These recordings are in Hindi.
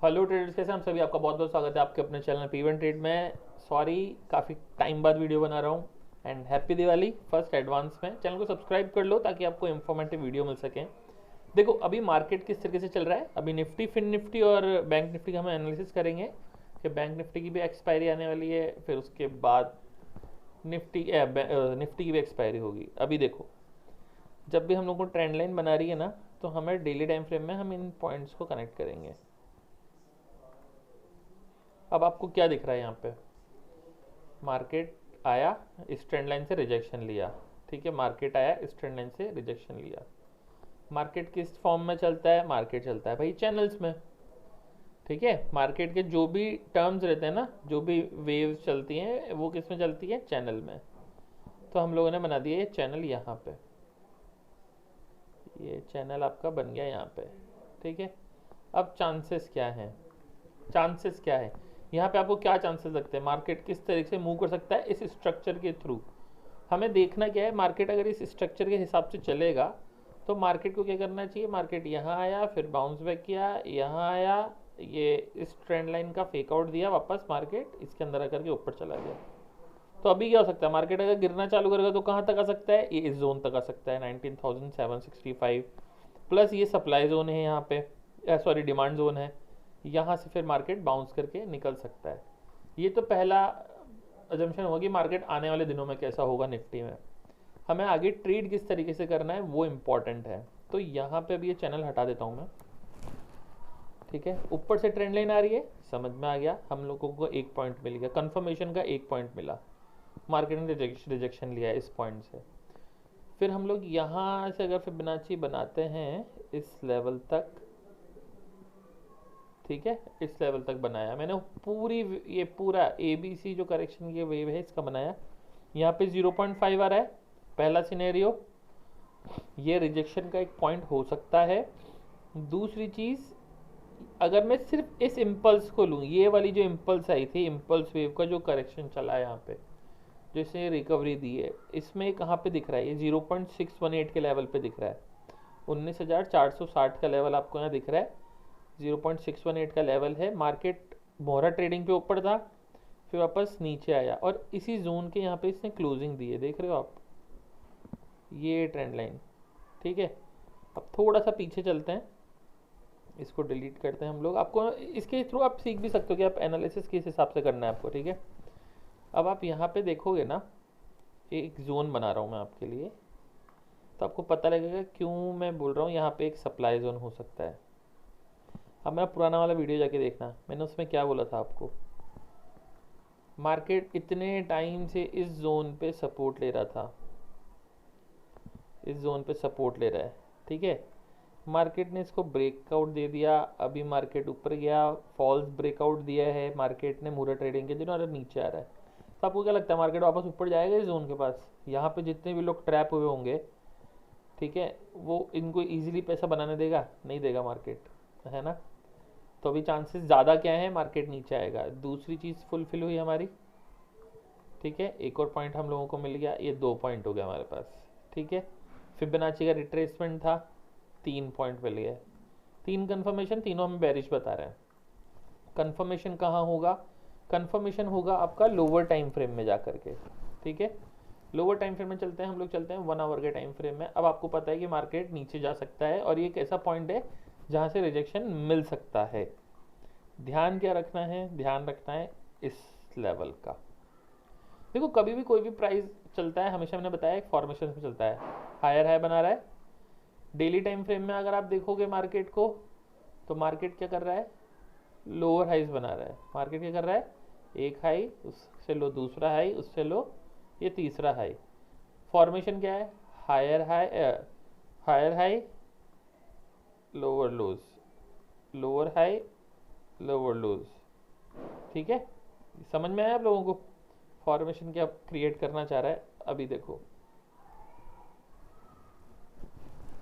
हेलो ट्रेडर्स, कैसे हैं हम सभी। आपका बहुत बहुत स्वागत है आपके अपने चैनल पी1 ट्रेड में। सॉरी, काफ़ी टाइम बाद वीडियो बना रहा हूँ। And happy Diwali first advance में। चैनल को सब्सक्राइब कर लो ताकि आपको इन्फॉर्मेटिव वीडियो मिल सके। देखो अभी मार्केट किस तरीके से चल रहा है। अभी निफ्टी, फिन निफ्टी और बैंक निफ्टी का हम एनालिसिस करेंगे कि बैंक निफ्टी की भी एक्सपायरी आने वाली है, फिर उसके बाद निफ्टी की भी एक्सपायरी होगी। अभी देखो, जब भी हम लोग को ट्रेंड लाइन बना रही है ना, तो हमें डेली टाइम फ्रेम में हम इन पॉइंट्स को कनेक्ट करेंगे। अब आपको क्या दिख रहा है यहाँ पे, मार्केट आया, इस ट्रेंड लाइन से रिजेक्शन लिया। ठीक है, मार्केट आया, इस ट्रेंड लाइन से रिजेक्शन लिया। मार्केट किस फॉर्म में चलता है? मार्केट चलता है भाई चैनल्स में। ठीक है, मार्केट के जो भी टर्म्स रहते हैं ना, जो भी वेव्स चलती हैं, वो किस में चलती है? चैनल में। तो हम लोगों ने बना दिया ये चैनल यहाँ पे। ये चैनल आपका बन गया यहाँ पे। ठीक है, अब चांसेस क्या हैं? चांसेस क्या है यहाँ पे? आपको क्या चांसेस लगते हैं? मार्केट किस तरीके से मूव कर सकता है इस स्ट्रक्चर के थ्रू? हमें देखना क्या है, मार्केट अगर इस स्ट्रक्चर के हिसाब से चलेगा तो मार्केट को क्या करना चाहिए? मार्केट यहाँ आया, फिर बाउंस बैक किया, यहाँ आया, ये इस ट्रेंड लाइन का फेक आउट दिया, वापस मार्केट इसके अंदर आकर के ऊपर चला गया। तो अभी क्या हो सकता है? मार्केट अगर गिरना चालू करेगा तो कहाँ तक आ सकता है? ये इस जोन तक आ सकता है 19,765 प्लस। ये सप्लाई जोन है यहाँ पे, सॉरी डिमांड जोन है। यहाँ से फिर मार्केट बाउंस करके निकल सकता है। ये तो पहला अजम्पशन होगा कि मार्केट आने वाले दिनों में कैसा होगा निफ्टी में। हमें आगे ट्रेड किस तरीके से करना है वो इम्पॉर्टेंट है। तो यहाँ पे अभी ये चैनल हटा देता हूँ मैं। ठीक है, ऊपर से ट्रेंड लाइन आ रही है, समझ में आ गया। हम लोगों को एक पॉइंट मिल गया, कंफर्मेशन का एक पॉइंट मिला। मार्केट ने रिजेक्शन लिया इस पॉइंट से। फिर हम लोग यहाँ से अगर फिबोनाची बनाते हैं इस लेवल तक, ठीक है, इस लेवल तक बनाया मैंने पूरी, ये पूरा ए बी सी जो करेक्शन की वेव है इसका बनाया। यहाँ पे 0.5 आ रहा है, पहला सिनेरियो। ये रिजेक्शन का एक पॉइंट हो सकता है। दूसरी चीज़, अगर मैं सिर्फ इस इम्पल्स को लूँ, ये वाली जो इम्पल्स आई थी, इम्पल्स वेव का जो करेक्शन चला है यहाँ पे, जो इसने रिकवरी दी है, इसमें कहाँ पे दिख रहा है? ये 0.618 के लेवल पे दिख रहा है। 19,460 का लेवल आपको यहाँ दिख रहा है। 0.618 का लेवल है। मार्केट मोहरा ट्रेडिंग पे ऊपर था, फिर वापस नीचे आया और इसी जोन के यहाँ पे इसने क्लोजिंग दी है, देख रहे हो आप, ये ट्रेंड लाइन। ठीक है, अब थोड़ा सा पीछे चलते हैं, इसको डिलीट करते हैं हम लोग। आपको इसके थ्रू आप सीख भी सकते हो कि आप एनालिसिस किस हिसाब से करना है आपको। ठीक है, अब आप यहाँ पे देखोगे ना, एक जोन बना रहा हूँ मैं आपके लिए, तो आपको पता लगेगा क्यों मैं बोल रहा हूँ यहाँ पे एक सप्लाई जोन हो सकता है। अब मेरा पुराना वाला वीडियो जाके देखना, मैंने उसमें क्या बोला था आपको। मार्केट इतने टाइम से इस जोन पे सपोर्ट ले रहा था, इस जोन पे सपोर्ट ले रहा है। ठीक है, मार्केट ने इसको ब्रेकआउट दे दिया, अभी मार्केट ऊपर गया, फॉल्स ब्रेकआउट दिया है मार्केट ने मूरा ट्रेडिंग के दिनों, और नीचे आ रहा है। तो आपको क्या लगता है मार्केट वापस ऊपर जाएगा इस जोन के पास? यहाँ पे जितने भी लोग ट्रैप हुए होंगे, ठीक है, वो इनको इजीली पैसा बनाने देगा? नहीं देगा मार्केट, है ना। तो अभी चांसेस ज़्यादा क्या है? मार्केट नीचे आएगा। दूसरी चीज़ फुलफिल हुई हमारी। ठीक है, एक और पॉइंट हम लोगों को मिल गया, ये 2 पॉइंट हो गया हमारे पास। ठीक है, फिबोनाची का रिट्रेसमेंट था, 3 पॉइंट मिल गए। 3 कंफर्मेशन, तीनों हमें बेरिश बता रहे हैं। कंफर्मेशन कहाँ होगा? कंफर्मेशन होगा आपका लोअर टाइम फ्रेम में जा करके। ठीक है, लोअर टाइम फ्रेम में चलते हैं हम लोग, चलते हैं 1 आवर के टाइम फ्रेम में। अब आपको पता है कि मार्केट नीचे जा सकता है और ये एक ऐसा पॉइंट है जहाँ से रिजेक्शन मिल सकता है। ध्यान क्या रखना है? ध्यान रखना है इस लेवल का। देखो कभी भी कोई भी प्राइस चलता है, हमेशा मैंने बताया एक फॉर्मेशन में चलता है, हायर हाई बना रहा है। डेली टाइम फ्रेम में अगर आप देखोगे मार्केट को, तो मार्केट क्या कर रहा है? लोअर हाइज बना रहा है। मार्केट क्या कर रहा है? एक हाई, उससे लो दूसरा हाई, उससे लो ये तीसरा हाई। फॉर्मेशन क्या है? Higher high, higher high, lower lows, lower high, lower lows. ठीक है, समझ में आया आप लोगों को फॉर्मेशन क्या क्रिएट करना चाह रहा है? अभी देखो,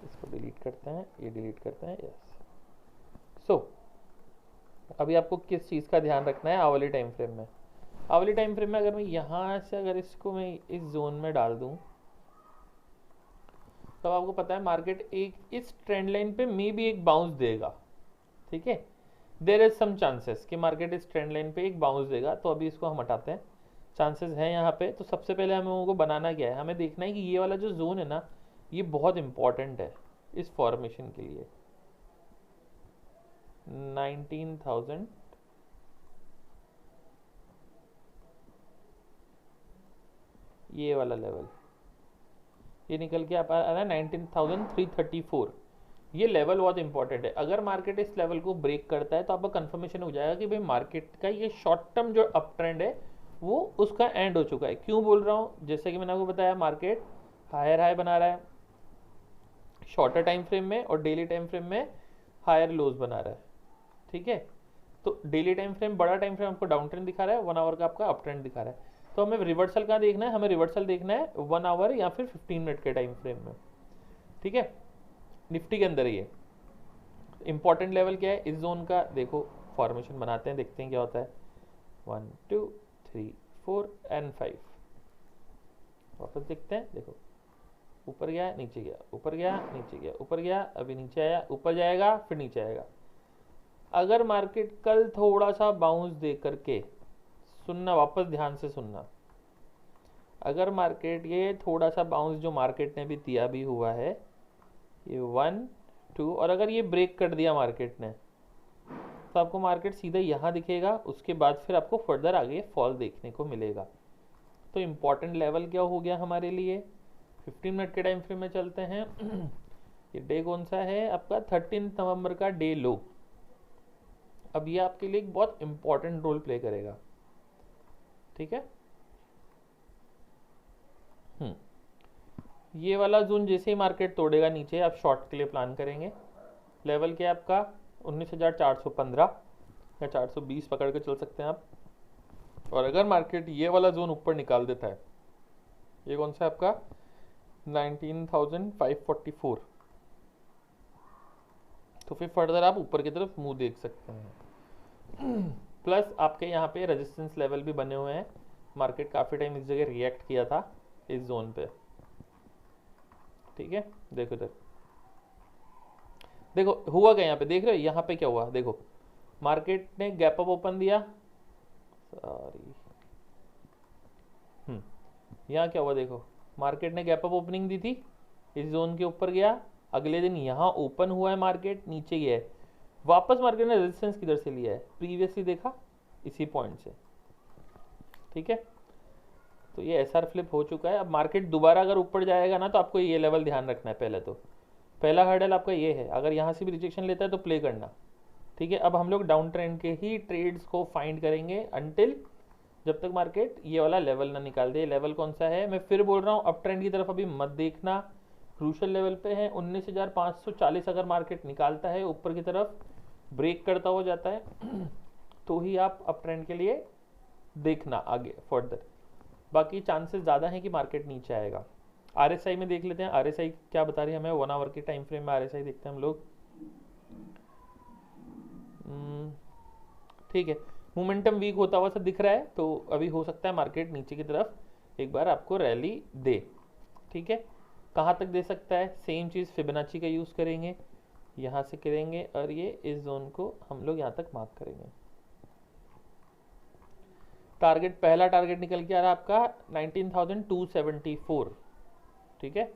इसको डिलीट करते हैं, ये डिलीट करते हैं, यस। सो अभी आपको किस चीज़ का ध्यान रखना है आवली टाइम फ्रेम में? आवली टाइम फ्रेम में अगर मैं यहाँ से अगर इसको मैं इस जोन में डाल दूँ, तो आपको पता है मार्केट एक इस ट्रेंड लाइन पे मे भी एक बाउंस देगा। ठीक है, देयर इज सम चांसेस कि मार्केट इस ट्रेंड लाइन पे एक बाउंस देगा, तो अभी इसको हम हटाते हैं। चांसेस है यहाँ पे। तो सबसे पहले हम लोगों को बनाना क्या है, हमें देखना है कि ये वाला जो जोन है ना, ये बहुत इंपॉर्टेंट है इस फॉर्मेशन के लिए। 19,000, ये वाला लेवल, ये निकल के आप आ रहा है 19,334। ये लेवल बहुत इंपॉर्टेंट है। अगर मार्केट इस लेवल को ब्रेक करता है तो आपका कंफर्मेशन हो जाएगा कि भाई मार्केट का ये शॉर्ट टर्म जो अप ट्रेंड है वो उसका एंड हो चुका है। क्यों बोल रहा हूँ, जैसे कि मैंने आपको बताया मार्केट हायर हाई बना रहा है शॉर्टर टाइम फ्रेम में, और डेली टाइम फ्रेम में हायर लोज बना रहा है। ठीक है, तो डेली टाइम फ्रेम, बड़ा टाइम फ्रेम आपको डाउन ट्रेंड दिखा रहा है, 1 आवर का आपका अप ट्रेंड दिखा रहा है। तो हमें रिवर्सल कहाँ देखना है, हमें रिवर्सल देखना है 1 आवर या फिर 15 मिनट के टाइम फ्रेम में। ठीक है, निफ्टी के अंदर ये इंपॉर्टेंट लेवल क्या है इस जोन का, देखो फॉर्मेशन बनाते हैं, देखते हैं क्या होता है। 1 2 3 4 एंड 5, वापस देखते हैं। देखो ऊपर गया नीचे गया, ऊपर गया नीचे गया, ऊपर गया अभी नीचे आया, ऊपर जाएगा फिर नीचे आएगा। अगर मार्केट कल थोड़ा सा बाउंस दे करके, सुनना वापस ध्यान से सुनना, अगर मार्केट ये थोड़ा सा बाउंस जो मार्केट ने भी दिया भी हुआ है, ये 1 2, और अगर ये ब्रेक कर दिया मार्केट ने, तो आपको मार्केट सीधा यहाँ दिखेगा, उसके बाद फिर आपको फर्दर आगे फॉल देखने को मिलेगा। तो इम्पॉर्टेंट लेवल क्या हो गया हमारे लिए, 15 मिनट के टाइम फ्रेम में चलते हैं। ये डे कौन सा है आपका, 13 नवंबर का डे लो। अब ये आपके लिए एक बहुत इंपॉर्टेंट रोल प्ले करेगा। ठीक है, ये वाला जोन जैसे ही मार्केट तोड़ेगा नीचे, आप शॉर्ट के लिए प्लान करेंगे। लेवल क्या है आपका 19,415 या 420 पकड़ के चल सकते हैं आप। और अगर मार्केट ये वाला जोन ऊपर निकाल देता है, ये कौन सा है आपका 19,544, तो फिर फर्दर आप ऊपर की तरफ मुंह देख सकते हैं। प्लस आपके यहाँ पे रेजिस्टेंस लेवल भी बने हुए हैं। मार्केट काफ़ी टाइम इस जगह रिएक्ट किया था इस जोन पे। ठीक है, देखो इधर, देखो हुआ क्या यहाँ पे, देख रहे हो यहाँ पे क्या हुआ, देखो मार्केट ने गैप अप ओपन दिया, सॉरी, यहाँ क्या हुआ, देखो मार्केट ने गैप अप ओपनिंग दी थी, इस जोन के ऊपर गया, अगले दिन यहाँ ओपन हुआ है, मार्केट नीचे गया है, वापस मार्केट ने रेजिस्टेंस किधर से लिया है, प्रीवियसली देखा इसी पॉइंट से। ठीक है, तो ये एसआर फ्लिप हो चुका है। अब मार्केट दोबारा अगर ऊपर जाएगा ना, तो आपको ये लेवल ध्यान रखना है। पहले तो पहला हर्डल आपका ये है, अगर यहाँ से भी रिजेक्शन लेता है तो प्ले करना। ठीक है, अब हम लोग डाउन ट्रेंड के ही ट्रेड्स को फाइंड करेंगे अनटिल जब तक मार्केट ये वाला लेवल ना निकाल दे। लेवल कौन सा है, मैं फिर बोल रहा हूँ, अप ट्रेंड की तरफ अभी मत देखना, क्रूशल लेवल पे है 19,540। अगर मार्केट निकालता है ऊपर की तरफ, ब्रेक करता हो जाता है, तो ही आप अप ट्रेंड के लिए देखना आगे फर्दर। बाकी चांसेस ज़्यादा हैं कि मार्केट नीचे आएगा। आरएसआई में देख लेते हैं, आरएसआई क्या बता रही है हमें। 1 आवर के टाइम फ्रेम में आरएसआई देखते हैं हम लोग। ठीक है, मोमेंटम वीक होता हुआ सा दिख रहा है, तो अभी हो सकता है मार्केट नीचे की तरफ एक बार आपको रैली दे। ठीक है, कहाँ तक दे सकता है, सेम चीज़ फिबोनाची का यूज़ करेंगे, यहाँ से करेंगे, और ये इस जोन को हम लोग यहाँ तक मार्क करेंगे। टारगेट, पहला टारगेट निकल के आ रहा है आपका 19,274। ठीक है,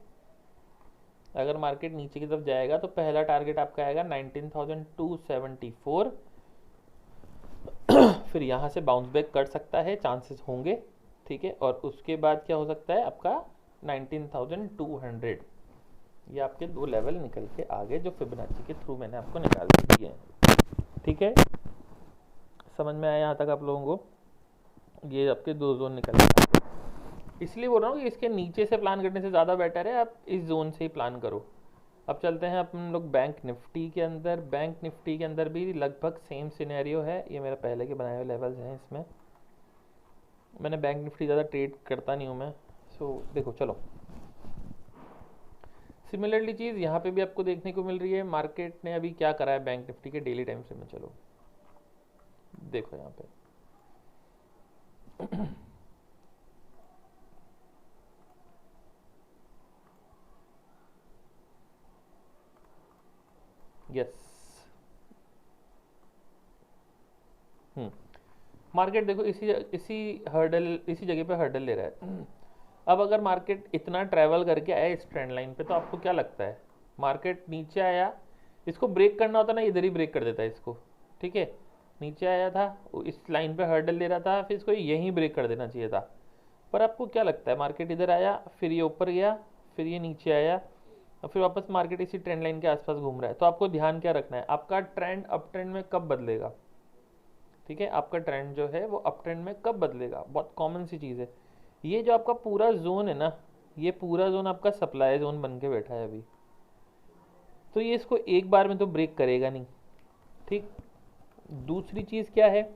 अगर मार्केट नीचे की तरफ जाएगा तो पहला टारगेट आपका आएगा 19,274। फिर यहाँ से बाउंस बैक कर सकता है, चांसेस होंगे। ठीक है, और उसके बाद क्या हो सकता है आपका 19,200। ये आपके दो लेवल निकल के आगे, जो फिबोनाची के थ्रू मैंने आपको निकाल के दिए हैं। ठीक है, समझ में आया यहाँ तक आप लोगों को। ये आपके दो जोन निकल के, इसलिए बोल रहा हूँ कि इसके नीचे से प्लान करने से ज़्यादा बेटर है आप इस जोन से ही प्लान करो। अब चलते हैं अपन लोग बैंक निफ्टी के अंदर। बैंक निफ्टी के अंदर भी लगभग सेम सिनेरियो है। ये मेरा पहले के बनाए हुए लेवल्स हैं, इसमें मैंने बैंक निफ्टी ज़्यादा ट्रेड करता नहीं हूँ मैं। सो देखो, चलो सिमिलरली चीज़ यहाँ पे भी आपको देखने को मिल रही है। मार्केट ने अभी क्या करा है बैंक निफ्टी के डेली टाइम फ्रेम में, चलो देखो यहाँ पे। यस, मार्केट देखो इसी जगह पे हर्डल ले रहा है। अब अगर मार्केट इतना ट्रैवल करके आया इस ट्रेंड लाइन पे, तो आपको क्या लगता है मार्केट नीचे आया, इसको ब्रेक करना होता ना इधर ही ब्रेक कर देता है इसको, ठीक है, नीचे आया था इस लाइन पे हर्डल ले रहा था, फिर इसको यहीं ब्रेक कर देना चाहिए था। पर आपको क्या लगता है मार्केट इधर आया, फिर ये ऊपर गया, फिर ये नीचे आया और फिर वापस मार्केट इसी ट्रेंड लाइन के आसपास घूम रहा है। तो आपको ध्यान क्या रखना है, आपका ट्रेंड अप ट्रेंड में कब बदलेगा, ठीक है, आपका ट्रेंड जो है वो अप ट्रेंड में कब बदलेगा, बहुत कॉमन सी चीज़ है। ये जो आपका पूरा जोन है ना, ये पूरा जोन आपका सप्लाई जोन बन के बैठा है अभी, तो ये इसको एक बार में तो ब्रेक करेगा नहीं, ठीक। दूसरी चीज़ क्या है,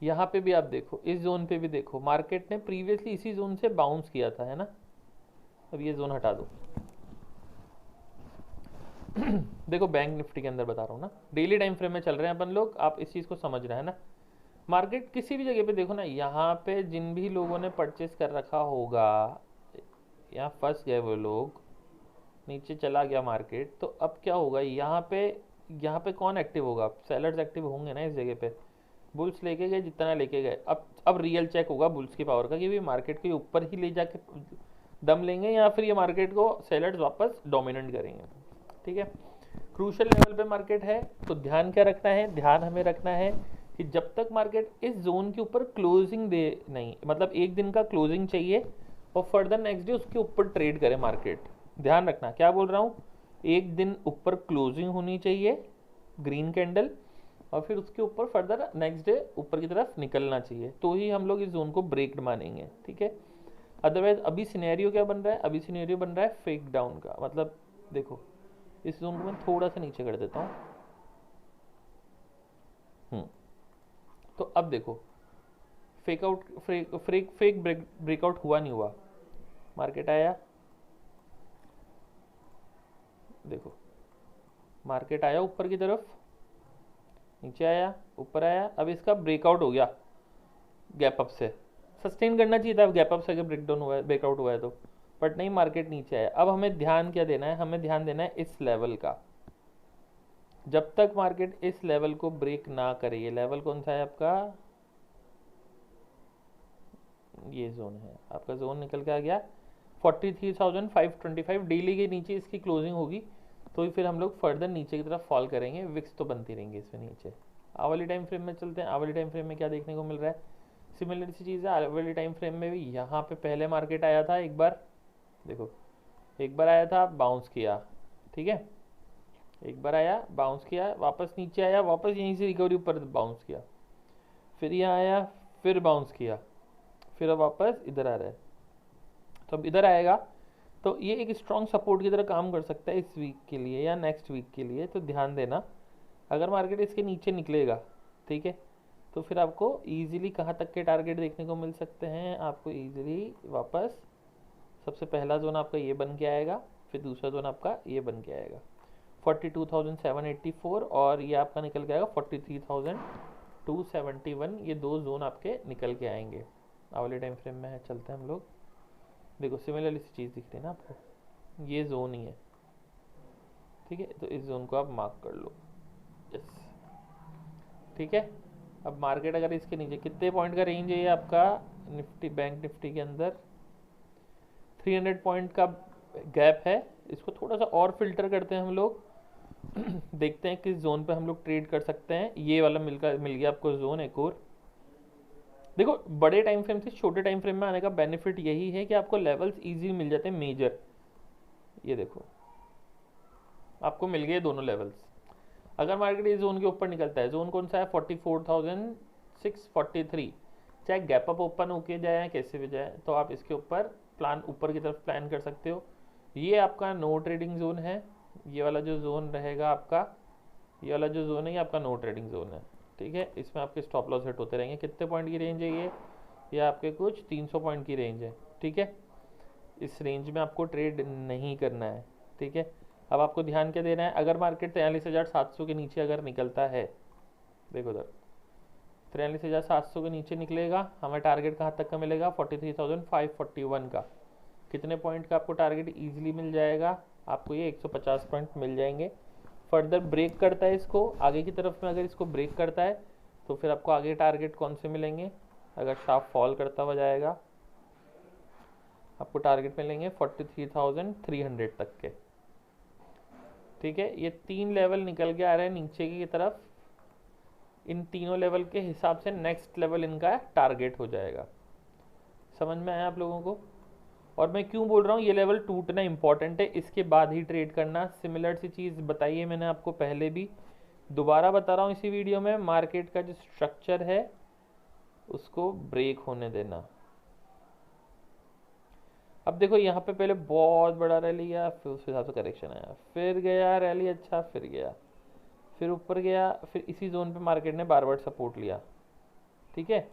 यहाँ पे भी आप देखो, इस जोन पे भी देखो, मार्केट ने प्रीवियसली इसी जोन से बाउंस किया था, है ना। अब ये जोन हटा दो देखो बैंक निफ्टी के अंदर बता रहा हूँ ना, डेली टाइम फ्रेम में चल रहे हैं अपन लोग, आप इस चीज़ को समझ रहे हैं ना। मार्केट किसी भी जगह पे देखो ना, यहाँ पे जिन भी लोगों ने परचेस कर रखा होगा, यहाँ फंस गए वो लोग, नीचे चला गया मार्केट, तो अब क्या होगा, यहाँ पे कौन एक्टिव होगा, सेलर्स एक्टिव होंगे ना इस जगह पे। बुल्स लेके गए जितना लेके गए, अब रियल चेक होगा बुल्स की पावर का कि भाई मार्केट के ऊपर ही ले जाके दम लेंगे या फिर ये मार्केट को सेलर्स वापस डोमिनेट करेंगे, ठीक है। क्रूशियल लेवल पे मार्केट है, तो ध्यान क्या रखना है, ध्यान हमें रखना है कि जब तक मार्केट इस जोन के ऊपर क्लोजिंग दे नहीं, मतलब एक दिन का क्लोजिंग चाहिए और फर्दर नेक्स्ट डे उसके ऊपर ट्रेड करे मार्केट। ध्यान रखना क्या बोल रहा हूँ, एक दिन ऊपर क्लोजिंग होनी चाहिए ग्रीन कैंडल और फिर उसके ऊपर फर्दर नेक्स्ट डे ऊपर की तरफ निकलना चाहिए, तो ही हम लोग इस जोन को ब्रेक मानेंगे, ठीक है। अदरवाइज अभी सिनेरियो क्या बन रहा है, अभी सिनेरियो बन रहा है फेक डाउन का, मतलब देखो इस जोन को मैं थोड़ा सा नीचे कर देता हूँ, तो अब देखो फेक ब्रेकआउट हुआ नहीं हुआ, मार्केट आया, देखो मार्केट आया ऊपर की तरफ, नीचे आया, ऊपर आया, अब इसका ब्रेकआउट हो गया गैप अप से, सस्टेन करना चाहिए था गैप अप से अगर ब्रेकडाउन हुआ है, ब्रेकआउट हुआ है तो, बट नहीं मार्केट नीचे आया। अब हमें ध्यान क्या देना है, हमें ध्यान देना है इस लेवल का, जब तक मार्केट इस लेवल को ब्रेक ना करे, ये लेवल कौन सा है आपका, ये जोन है आपका, जोन निकल के आ गया 43,525, डेली के नीचे इसकी क्लोजिंग होगी तो फिर हम लोग फर्दर नीचे की तरफ फॉल करेंगे, विक्स तो बनती रहेंगी इसमें नीचे। आवली टाइम फ्रेम में चलते हैं, आवली टाइम फ्रेम में क्या देखने को मिल रहा है, सिमिलर सी चीज़ है। आवली टाइम फ्रेम में भी यहाँ पे पहले मार्केट आया था एक बार, देखो एक बार आया था बाउंस किया, ठीक है, एक बार आया बाउंस किया, वापस नीचे आया, वापस यहीं से रिकवरी ऊपर बाउंस किया, फिर यहाँ आया, फिर बाउंस किया, फिर अब वापस इधर आ रहा है, तो अब इधर आएगा तो ये एक स्ट्रॉन्ग सपोर्ट की तरह काम कर सकता है इस वीक के लिए या नेक्स्ट वीक के लिए। तो ध्यान देना अगर मार्केट इसके नीचे निकलेगा, ठीक है, तो फिर आपको इजीली कहाँ तक के टारगेट देखने को मिल सकते हैं, आपको इजीली वापस सबसे पहला जोन आपका ये बन के आएगा, फिर दूसरा जोन आपका ये बन के आएगा 42,784 और ये आपका निकल के आएगा 43,271, ये दो जोन आपके निकल के आएंगे। आवले टाइम फ्रेम में है, चलते हैं हम लोग, देखो सिमिलरली सी चीज़ दिख रही है ना आपको, ये जोन ही है, ठीक है, तो इस जोन को आप मार्क कर लो, यस, ठीक है। अब मार्केट अगर इसके नीचे, कितने पॉइंट का रेंज है ये आपका निफ्टी, बैंक निफ्टी के अंदर 300 पॉइंट का गैप है, इसको थोड़ा सा और फिल्टर करते हैं हम लोग देखते हैं किस जोन पे हम लोग ट्रेड कर सकते हैं। ये वाला मिल गया आपको जोन एक और। देखो बड़े टाइम फ्रेम से छोटे टाइम फ्रेम में आने का बेनिफिट यही है कि आपको लेवल्स इजी मिल जाते हैं मेजर, ये देखो आपको मिल गए दोनों लेवल्स। अगर मार्केट इस जोन के ऊपर निकलता है, जोन कौन सा है 44,643, चाहे गैप अप ओपन होके जाए कैसे भी जाए, तो आप इसके ऊपर प्लान ऊपर की तरफ प्लान कर सकते हो। ये आपका नो ट्रेडिंग जोन है, ये वाला जो जोन रहेगा आपका, ये वाला जो जोन है ये आपका नो ट्रेडिंग जोन है, ठीक है। इसमें आपके स्टॉप लॉस हिट होते रहेंगे। कितने पॉइंट की रेंज है ये आपके कुछ 300 पॉइंट की रेंज है, ठीक है। इस रेंज में आपको ट्रेड नहीं करना है, ठीक है। अब आपको ध्यान क्या देना है, अगर मार्केट 43,700 के नीचे अगर निकलता है, देखो उधर 43,700 के नीचे निकलेगा, हमें टारगेट कहाँ तक का मिलेगा 43,541 का। कितने पॉइंट का आपको टारगेट ईजिली मिल जाएगा, आपको ये 150 पॉइंट मिल जाएंगे। फर्दर ब्रेक करता है इसको आगे की तरफ में, अगर इसको ब्रेक करता है तो फिर आपको आगे टारगेट कौन से मिलेंगे? अगर शार्प फॉल करता हुआ जाएगा आपको टारगेट मिलेंगे 43,300 तक के। ठीक है, ये 3 लेवल निकल के आ रहे हैं नीचे की तरफ। इन तीनों लेवल के हिसाब से नेक्स्ट लेवल इनका टारगेट हो जाएगा। समझ में आया आप लोगों को? और मैं क्यों बोल रहा हूँ ये लेवल टूटना इंपॉर्टेंट है, इसके बाद ही ट्रेड करना। सिमिलर सी चीज़ बताइए मैंने आपको पहले भी, दोबारा बता रहा हूँ इसी वीडियो में, मार्केट का जो स्ट्रक्चर है उसको ब्रेक होने देना। अब देखो यहाँ पे पहले बहुत बड़ा रैली गया, फिर उस हिसाब से करेक्शन आया, फिर गया रैली अच्छा, फिर गया, फिर ऊपर गया, फिर इसी जोन पे मार्केट ने बार बार सपोर्ट लिया। ठीक है,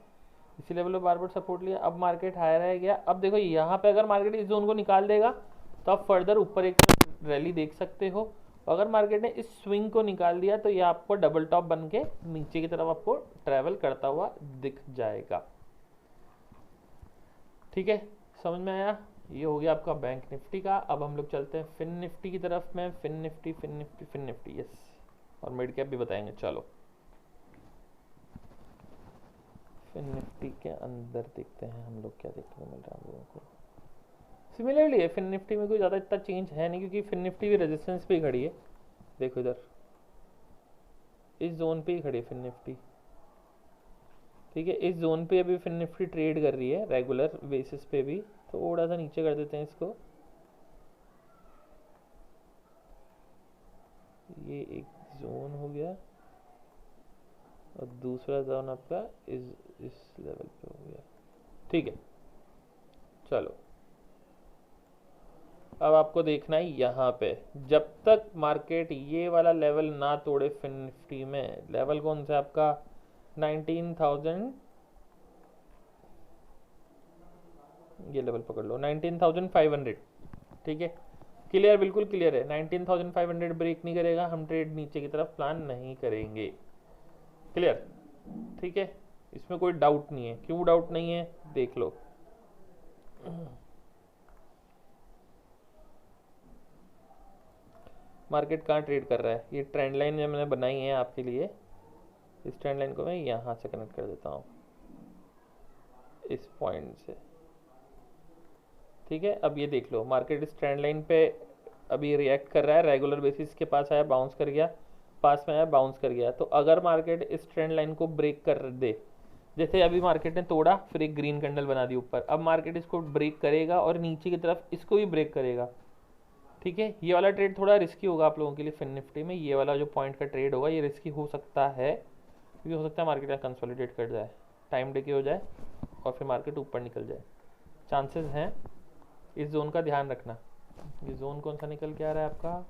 इसी लेवल पे बार बार सपोर्ट लिया, अब मार्केट हायर है गया। अब देखो यहाँ पे अगर मार्केट इस जोन को निकाल देगा तो आप फर्दर ऊपर एक रैली देख सकते हो। अगर मार्केट ने इस स्विंग को निकाल दिया तो ये आपको डबल टॉप बन के नीचे की तरफ आपको ट्रैवल करता हुआ दिख जाएगा। ठीक है, समझ में आया? ये हो गया आपका बैंक निफ्टी का। अब हम लोग चलते हैं फिन निफ्टी की तरफ में। फिन निफ्टी यस, और मिड कैप भी बताएंगे। चलो फिन निफ्टी के अंदर देखते हैं हम लोग क्या देखने को मिल रहा है हम लोगों को। सिमिलरली है, फिन निफ्टी में कोई ज़्यादा इतना चेंज है नहीं, क्योंकि फिन निफ्टी भी रेजिस्टेंस पे ही खड़ी है। देखो इधर इस जोन पे ही खड़ी है फिन निफ्टी। ठीक है, इस जोन पे अभी फिन निफ्टी ट्रेड कर रही है रेगुलर बेसिस पे भी। थोड़ा सा नीचे कर देते हैं इसको। ये एक जोन हो गया और दूसरा जोन आपका इस लेवल पे हो गया। ठीक है, चलो अब आपको देखना है यहाँ पे, जब तक मार्केट ये वाला लेवल ना तोड़े फिन निफ्टी में। लेवल कौन सा आपका? 19,000, ये लेवल पकड़ लो 19,500। ठीक है, क्लियर, बिल्कुल क्लियर है। 19,500 ब्रेक नहीं करेगा, हम ट्रेड नीचे की तरफ प्लान नहीं करेंगे। क्लियर? ठीक है, इसमें कोई डाउट नहीं है। क्यों डाउट नहीं है देख लो। मार्केट कहाँ ट्रेड कर रहा है? ये ट्रेंड लाइन जो मैंने बनाई है आपके लिए, इस ट्रेंड लाइन को मैं यहाँ से कनेक्ट कर देता हूँ, इस पॉइंट से। ठीक है, अब ये देख लो मार्केट इस ट्रेंड लाइन पे अभी रिएक्ट कर रहा है। रेगुलर बेसिस के पास आया, बाउंस कर गया, पास में आया, बाउंस कर गया। तो अगर मार्केट इस ट्रेंड लाइन को ब्रेक कर दे, जैसे अभी मार्केट ने तोड़ा, फिर एक ग्रीन कैंडल बना दी ऊपर, अब मार्केट इसको ब्रेक करेगा और नीचे की तरफ इसको भी ब्रेक करेगा। ठीक है, ये वाला ट्रेड थोड़ा रिस्की होगा आप लोगों के लिए फिन निफ्टी में। ये वाला जो पॉइंट का ट्रेड होगा ये रिस्की हो सकता है, क्योंकि हो सकता है मार्केट कंसोलिडेट कर जाए, टाइम डे की हो जाए और फिर मार्केट ऊपर निकल जाए। चांसेस हैं, इस जोन का ध्यान रखना। ये जोन कौन सा निकल के आ रहा है आपका?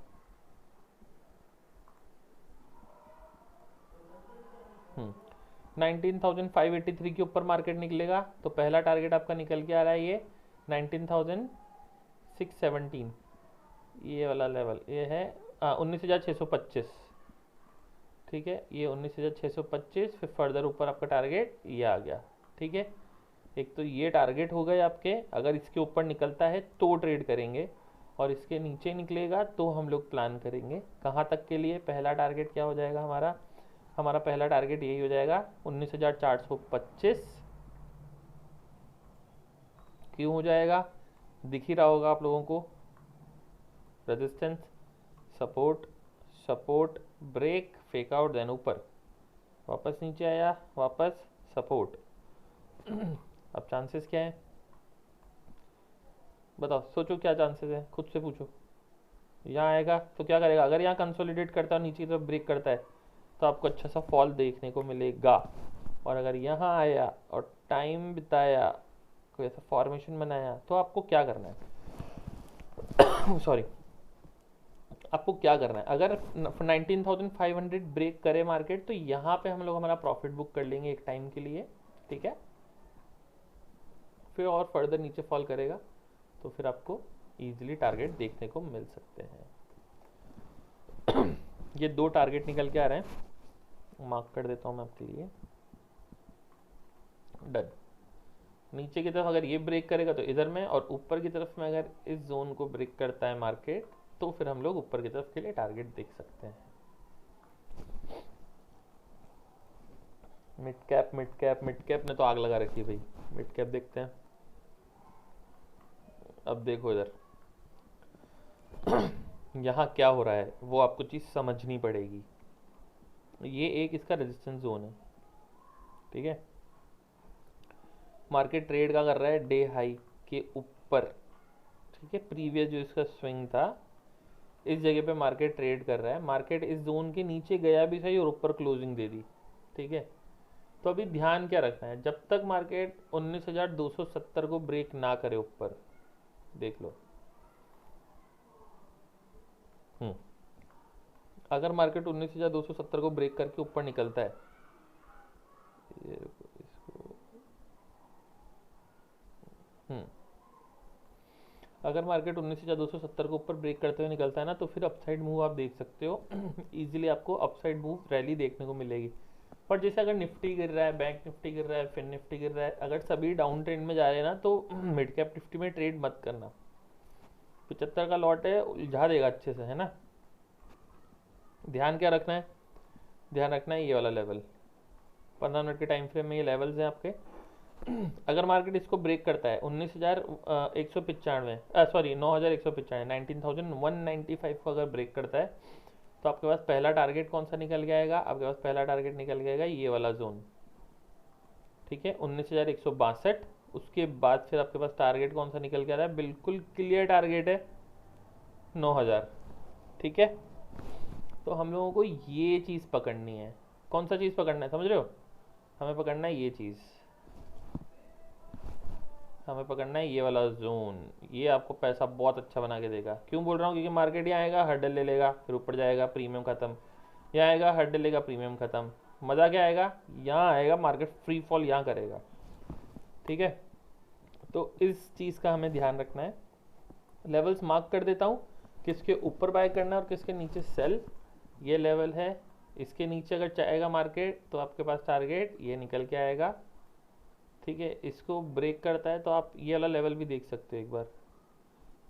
19,583 के ऊपर मार्केट निकलेगा तो पहला टारगेट आपका निकल के आ रहा है ये 19,617। ये वाला लेवल ये है 19,625। ठीक है, ये 19,625, फिर फर्दर ऊपर आपका टारगेट ये आ गया। ठीक है, एक तो ये टारगेट हो गए आपके। अगर इसके ऊपर निकलता है तो ट्रेड करेंगे, और इसके नीचे निकलेगा तो हम लोग प्लान करेंगे। कहाँ तक के लिए? पहला टारगेट क्या हो जाएगा हमारा? हमारा पहला टारगेट यही हो जाएगा 19,425। क्यों हो जाएगा? दिख ही रहा होगा आप लोगों को, resistance, support, support, break, fake out, then ऊपर, वापस नीचे आया, वापस सपोर्ट। अब चांसेस क्या है बताओ, सोचो क्या चांसेस है, खुद से पूछो। यहाँ आएगा तो क्या करेगा? अगर यहाँ कंसोलिडेट करता है नीचे की तरफ ब्रेक करता है तो आपको अच्छा सा फॉल देखने को मिलेगा। और अगर यहाँ आया और टाइम बिताया, कोई ऐसा फॉर्मेशन बनाया, तो आपको क्या करना है? सॉरी, आपको क्या करना है? अगर 19,500 ब्रेक करे मार्केट तो यहाँ पे हम लोग हमारा प्रॉफिट बुक कर लेंगे एक टाइम के लिए। ठीक है, फिर और फर्दर नीचे फॉल करेगा तो फिर आपको इजीली टारगेट देखने को मिल सकते हैं। ये 2 टारगेट निकल के आ रहे हैं, मार्क कर देता हूँ मैं आपके लिए। डन। नीचे की तरफ अगर ये ब्रेक करेगा तो इधर में, और ऊपर की तरफ में अगर इस जोन को ब्रेक करता है मार्केट तो फिर हम लोग ऊपर की तरफ के लिए टारगेट देख सकते हैं। मिड कैप ने तो आग लगा रखी है भाई। मिड कैप देखते हैं। अब देखो इधर यहाँ क्या हो रहा है वो आपको चीज़ समझनी पड़ेगी। ये एक इसका रेजिस्टेंस जोन है, ठीक है। मार्केट ट्रेड का कर रहा है डे हाई के ऊपर, ठीक है। प्रीवियस जो इसका स्विंग था इस जगह पे मार्केट ट्रेड कर रहा है। मार्केट इस जोन के नीचे गया भी सही और ऊपर क्लोजिंग दे दी, ठीक है। तो अभी ध्यान क्या रखना है, जब तक मार्केट 19,270 को ब्रेक ना करे ऊपर, देख लो। अगर मार्केट 19,270 को ब्रेक करके ऊपर निकलता है, ये इसको अगर मार्केट 19,270 को ऊपर ब्रेक करते हुए निकलता है ना, तो फिर अपसाइड मूव आप देख सकते हो। इजीली आपको अपसाइड मूव रैली देखने को मिलेगी। पर जैसे अगर निफ्टी गिर रहा है, बैंक निफ्टी गिर रहा है, फिर निफ्टी गिर रहा है, अगर सभी डाउन ट्रेंड में जा रहे हैं ना, तो मिड कैप निफ्टी में ट्रेड मत करना। 75 का लॉट है, उलझा देगा अच्छे से, है ना। ध्यान क्या रखना है, ध्यान रखना है ये वाला लेवल 15 मिनट के टाइम फ्रेम में, ये लेवल्स हैं आपके। अगर मार्केट इसको ब्रेक करता है 19,195 सॉरी 9,195 19,195 को अगर ब्रेक करता है, तो आपके पास पहला टारगेट कौन सा निकल के आएगा, आपके पास पहला टारगेट निकल के आएगा ये वाला जोन, ठीक है, 19,162। उसके बाद फिर आपके पास टारगेट कौन सा निकल के आ रहा है, बिल्कुल क्लियर टारगेट है 9,000, ठीक है। तो हम लोगों को ये चीज़ पकड़नी है। कौन सा चीज़ पकड़ना है, समझ रहे हो? हमें पकड़ना है ये चीज़, हमें पकड़ना है ये वाला जोन। ये आपको पैसा बहुत अच्छा बना के देगा। क्यों बोल रहा हूँ, क्योंकि मार्केट यहाँ आएगा, हर्डल ले लेगा, फिर ऊपर जाएगा, प्रीमियम खत्म। यहाँ आएगा, हर्डल लेगा, प्रीमियम खत्म। मज़ा क्या आएगा, यहाँ आएगा, मार्केट फ्री फॉल यहाँ करेगा, ठीक है। तो इस चीज़ का हमें ध्यान रखना है। लेवल्स मार्क कर देता हूँ, किसके ऊपर बाय करना है और किसके नीचे सेल। ये लेवल है, इसके नीचे अगर जाएगा मार्केट तो आपके पास टारगेट ये निकल के आएगा, ठीक है। इसको ब्रेक करता है तो आप ये वाला लेवल भी देख सकते हो एक बार।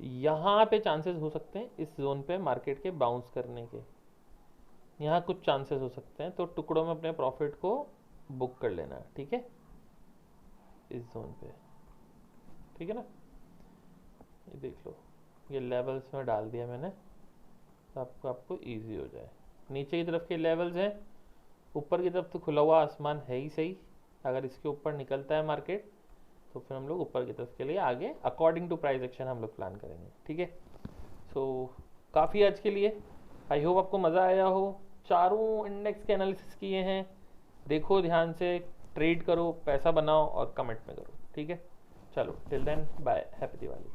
यहाँ पे चांसेस हो सकते हैं इस जोन पे मार्केट के बाउंस करने के, यहाँ कुछ चांसेस हो सकते हैं। तो टुकड़ों में अपने प्रॉफिट को बुक कर लेना है, ठीक है, इस जोन पे, ठीक है ना। ये देख लो, ये लेवल्स में डाल दिया मैंने, तो आपको ईजी हो जाए। नीचे की तरफ के लेवल्स हैं, ऊपर की तरफ तो खुला हुआ आसमान है ही सही। अगर इसके ऊपर निकलता है मार्केट तो फिर हम लोग ऊपर की तरफ के लिए आगे अकॉर्डिंग टू प्राइस एक्शन हम लोग प्लान करेंगे, ठीक है। सो काफ़ी आज के लिए, आई होप आपको मज़ा आया हो। चारों इंडेक्स के एनालिसिस किए हैं, देखो ध्यान से, ट्रेड करो, पैसा बनाओ और कमेंट में करो, ठीक है। चलो till then bye, happy Diwali.